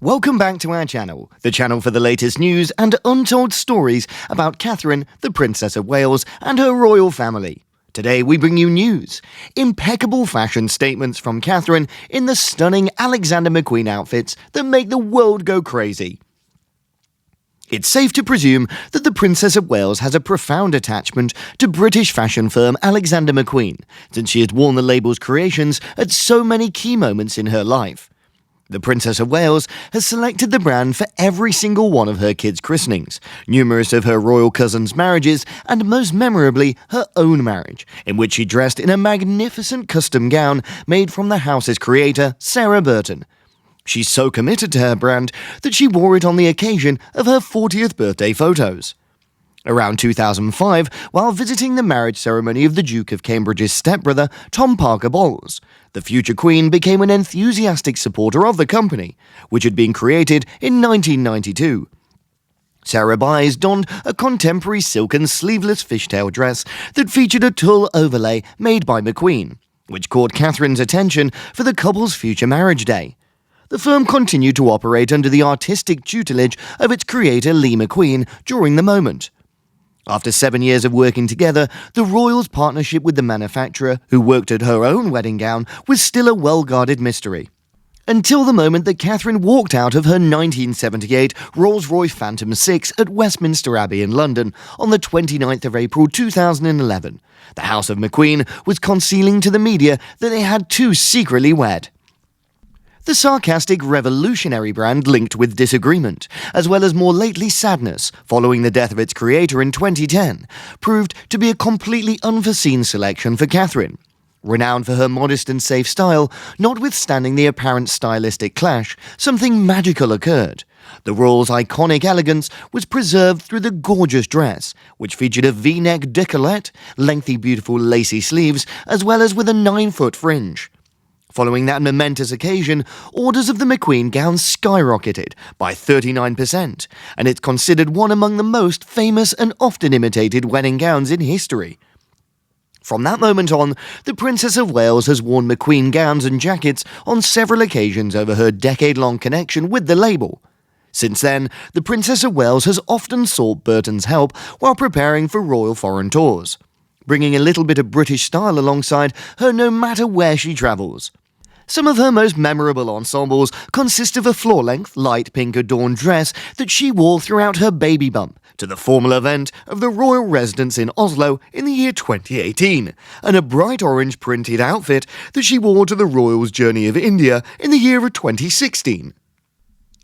Welcome back to our channel, the channel for the latest news and untold stories about Catherine, the Princess of Wales, and her royal family. Today we bring you news, impeccable fashion statements from Catherine in the stunning Alexander McQueen outfits that make the world go crazy. It's safe to presume that the Princess of Wales has a profound attachment to British fashion firm Alexander McQueen, since she has worn the label's creations at so many key moments in her life. The Princess of Wales has selected the brand for every single one of her kids' christenings, numerous of her royal cousins' marriages, and most memorably, her own marriage, in which she dressed in a magnificent custom gown made from the house's creator, Sarah Burton. She's so committed to her brand that she wore it on the occasion of her 40th birthday photos. Around 2005, while visiting the marriage ceremony of the Duke of Cambridge's stepbrother, Tom Parker Bowles, the future Queen became an enthusiastic supporter of the company, which had been created in 1992. Sarah Baez donned a contemporary silken sleeveless fishtail dress that featured a tulle overlay made by McQueen, which caught Catherine's attention for the couple's future marriage day. The firm continued to operate under the artistic tutelage of its creator Lee McQueen during the moment. After 7 years of working together, the royals' partnership with the manufacturer, who worked at her own wedding gown, was still a well-guarded mystery. Until the moment that Catherine walked out of her 1978 Rolls-Royce Phantom 6 at Westminster Abbey in London on the 29th of April 2011. The House of McQueen was concealing to the media that they had two secretly wed. The sarcastic revolutionary brand linked with disagreement, as well as more lately sadness following the death of its creator in 2010, proved to be a completely unforeseen selection for Catherine. Renowned for her modest and safe style, notwithstanding the apparent stylistic clash, something magical occurred. The royal's iconic elegance was preserved through the gorgeous dress, which featured a V-neck décolleté, lengthy beautiful lacy sleeves, as well as with a 9-foot fringe. Following that momentous occasion, orders of the McQueen gown skyrocketed by 39%, and it's considered one among the most famous and often imitated wedding gowns in history. From that moment on, the Princess of Wales has worn McQueen gowns and jackets on several occasions over her decade-long connection with the label. Since then, the Princess of Wales has often sought Burton's help while preparing for royal foreign tours, bringing a little bit of British style alongside her no matter where she travels. Some of her most memorable ensembles consist of a floor-length, light pink adorned dress that she wore throughout her baby bump to the formal event of the royal residence in Oslo in the year 2018, and a bright orange printed outfit that she wore to the royals' journey of India in the year of 2016.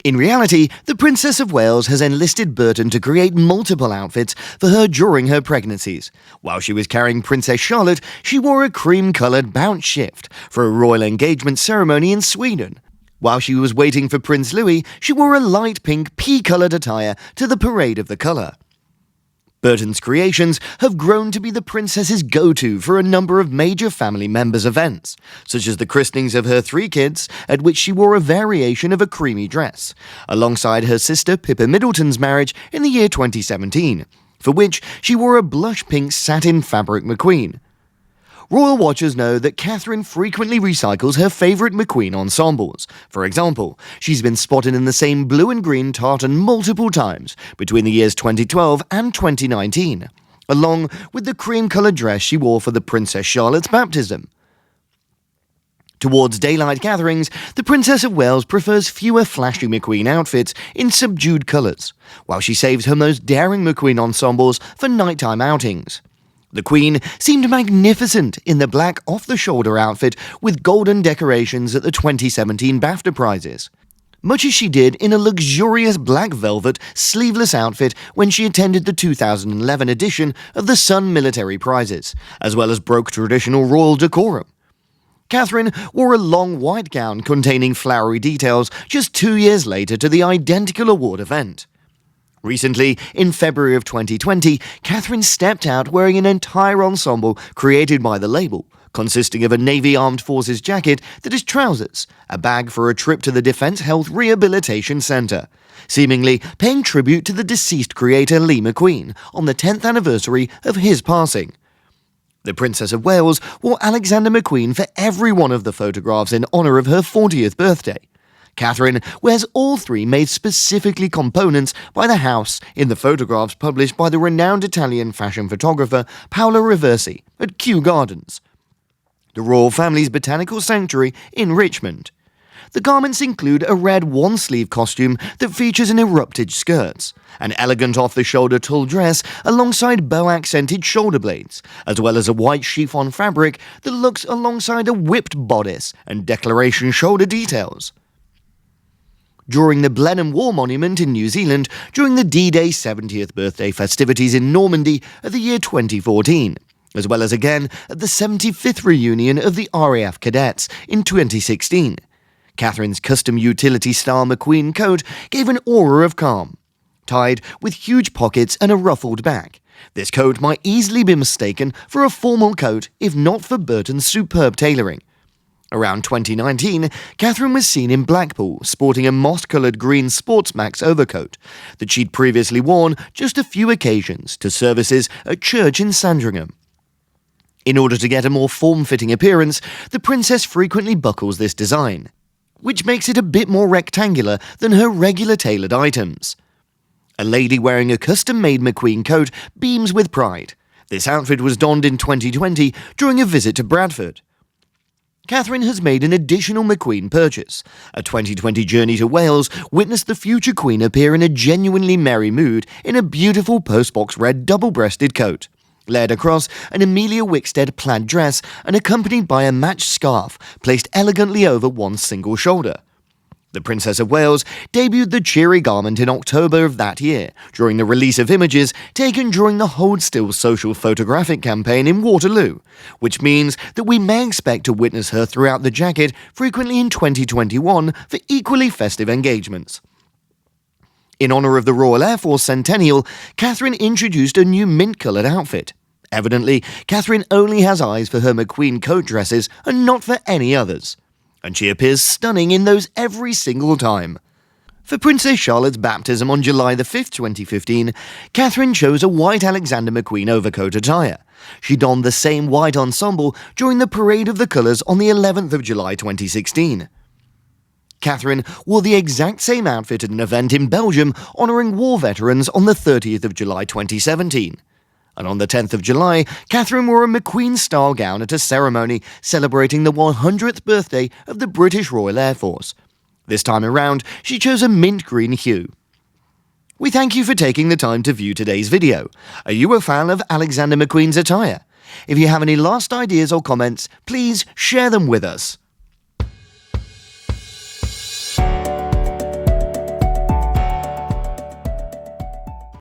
In reality, the Princess of Wales has enlisted Burton to create multiple outfits for her during her pregnancies. While she was carrying Princess Charlotte, she wore a cream-coloured bounce shift for a royal engagement ceremony in Sweden. While she was waiting for Prince Louis, she wore a light pink pea-coloured attire to the Parade of the Colour. Burton's creations have grown to be the princess's go-to for a number of major family members' events, such as the christenings of her 3 kids, at which she wore a variation of a creamy dress, alongside her sister Pippa Middleton's marriage in the year 2017, for which she wore a blush pink satin fabric McQueen. Royal watchers know that Catherine frequently recycles her favourite McQueen ensembles. For example, she's been spotted in the same blue and green tartan multiple times between the years 2012 and 2019, along with the cream-coloured dress she wore for the Princess Charlotte's baptism. Towards daylight gatherings, the Princess of Wales prefers fewer flashy McQueen outfits in subdued colours, while she saves her most daring McQueen ensembles for nighttime outings. The Queen seemed magnificent in the black off-the-shoulder outfit with golden decorations at the 2017 BAFTA prizes, much as she did in a luxurious black velvet sleeveless outfit when she attended the 2011 edition of the Sun Military Prizes, as well as broke traditional royal decorum. Catherine wore a long white gown containing flowery details just 2 years later to the identical award event. Recently, in February of 2020, Catherine stepped out wearing an entire ensemble created by the label, consisting of a Navy Armed Forces jacket that is trousers, a bag for a trip to the Defence Health Rehabilitation Centre, seemingly paying tribute to the deceased creator Lee McQueen on the 10th anniversary of his passing. The Princess of Wales wore Alexander McQueen for every one of the photographs in honour of her 40th birthday. Catherine wears all three made specifically components by the house in the photographs published by the renowned Italian fashion photographer Paola Reversi at Kew Gardens, the royal family's botanical sanctuary in Richmond. The garments include a red one-sleeve costume that features an erupted skirts, an elegant off-the-shoulder tulle dress alongside bow-accented shoulder blades, as well as a white chiffon fabric that looks alongside a whipped bodice and declaration shoulder details. During the Blenheim War Monument in New Zealand during the D-Day 70th birthday festivities in Normandy of the year 2014, as well as again at the 75th reunion of the RAF Cadets in 2016. Catherine's custom utility-style McQueen coat gave an aura of calm. Tied with huge pockets and a ruffled back, this coat might easily be mistaken for a formal coat if not for Burton's superb tailoring. Around 2019, Catherine was seen in Blackpool sporting a moss-coloured green Sportsmax overcoat that she'd previously worn just a few occasions to services at church in Sandringham. In order to get a more form-fitting appearance, the princess frequently buckles this design, which makes it a bit more rectangular than her regular tailored items. A lady wearing a custom-made McQueen coat beams with pride. This outfit was donned in 2020 during a visit to Bradford. Catherine has made an additional McQueen purchase. A 2020 journey to Wales witnessed the future Queen appear in a genuinely merry mood in a beautiful postbox red double-breasted coat, layered across an Amelia Wickstead plaid dress and accompanied by a matched scarf placed elegantly over one single shoulder. The Princess of Wales debuted the cheery garment in October of that year during the release of images taken during the Hold Still social photographic campaign in Waterloo, which means that we may expect to witness her throughout the jacket frequently in 2021 for equally festive engagements. In honour of the Royal Air Force Centennial, Catherine introduced a new mint-coloured outfit. Evidently, Catherine only has eyes for her McQueen coat dresses and not for any others. And she appears stunning in those every single time. For Princess Charlotte's baptism on July the 5th, 2015, Catherine chose a white Alexander McQueen overcoat attire. She donned the same white ensemble during the Parade of the Colours on the 11th of July 2016. Catherine wore the exact same outfit at an event in Belgium honouring war veterans on the 30th of July 2017. And on the 10th of July, Catherine wore a McQueen-style gown at a ceremony celebrating the 100th birthday of the British Royal Air Force. This time around, she chose a mint green hue. We thank you for taking the time to view today's video. Are you a fan of Alexander McQueen's attire? If you have any last ideas or comments, please share them with us.